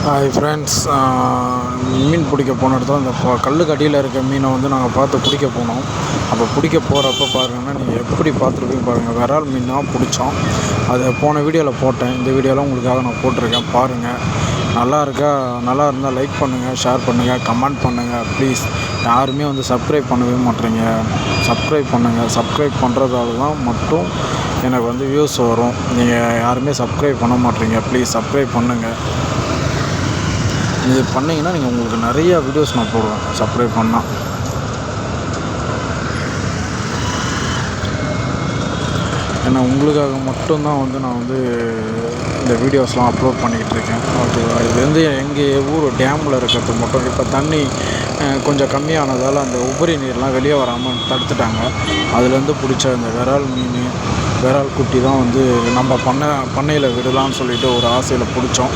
Hi friends, மீன் பிடிக்க போன இடத்துல அந்த கல்லுக்கு அடியில் இருக்க மீனை வந்து நாங்கள் பார்த்து பிடிக்க போனோம். அப்போ பிடிக்க போகிறப்ப பாருங்கன்னா, நீங்கள் எப்படி பார்த்துருப்பீங்க பாருங்கள். விரால் மீன் தான் பிடிச்சோம். அதை போன வீடியோவில் போட்டேன். இந்த வீடியோவில் உங்களுக்காக நான் போட்டிருக்கேன், பாருங்கள். நல்லா இருந்தால் லைக் பண்ணுங்கள், ஷேர் பண்ணுங்கள், கமெண்ட் பண்ணுங்கள். ப்ளீஸ் யாருமே வந்து சப்ஸ்கிரைப் பண்ணவே மாட்டேறீங்க. சப்ஸ்கிரைப் பண்ணுங்கள். சப்ஸ்கிரைப் பண்ணுறதால தான் மட்டும் எனக்கு வந்து வியூஸ் வரும். நீங்கள் யாருமே சப்ஸ்கிரைப் பண்ண மாட்டேறீங்க. ப்ளீஸ் சப்ஸ்கிரைப் பண்ணுங்கள். இது பண்ணிங்கன்னா உங்களுக்கு நிறையா வீடியோஸ் நான் போடுவேன் சப்ஸ்கிரைப் பண்ணால். ஏன்னா உங்களுக்காக மட்டும்தான் வந்து நான் வந்து இந்த வீடியோஸ்லாம் அப்லோட் பண்ணிக்கிட்டு இருக்கேன். ஓகேவா? இது வந்து எங்கள் ஊர் டேமில் இருக்கிறது மட்டும். இப்போ தண்ணி கொஞ்சம் கம்மியானதால் அந்த உபரி நீர்லாம் வெளியே வராமல் தடுத்துட்டாங்க. அதுலேருந்து பிடிச்ச இந்த விரால் குட்டி தான் வந்து நம்ம பண்ணையில் விடலான்னு சொல்லிட்டு ஒரு ஆசையில் பிடிச்சோம்.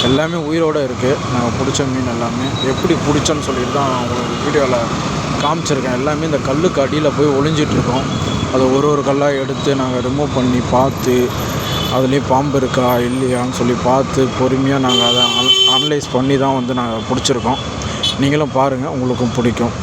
எல்லாமே உயிரோடு இருக்குது. நாங்கள் பிடிச்ச மீன் எல்லாமே எப்படி பிடிச்சோன்னு சொல்லிட்டு தான் உங்களுக்கு வீடியோவில் காமிச்சிருக்கேன். எல்லாமே இந்த கல்லுக்கு அடியில் போய் ஒளிஞ்சிட்ருக்கோம். அதை ஒரு கல்லாக எடுத்து நாங்கள் ரிமூவ் பண்ணி பார்த்து, அதுலேயே பாம்பு இருக்கா இல்லையான்னு சொல்லி பார்த்து பொறுமையாக நாங்கள் அதை அனலைஸ் பண்ணி தான் வந்து நாங்கள் பிடிச்சிருக்கோம். நீங்களும் பாருங்கள், உங்களுக்கும் பிடிக்கும்.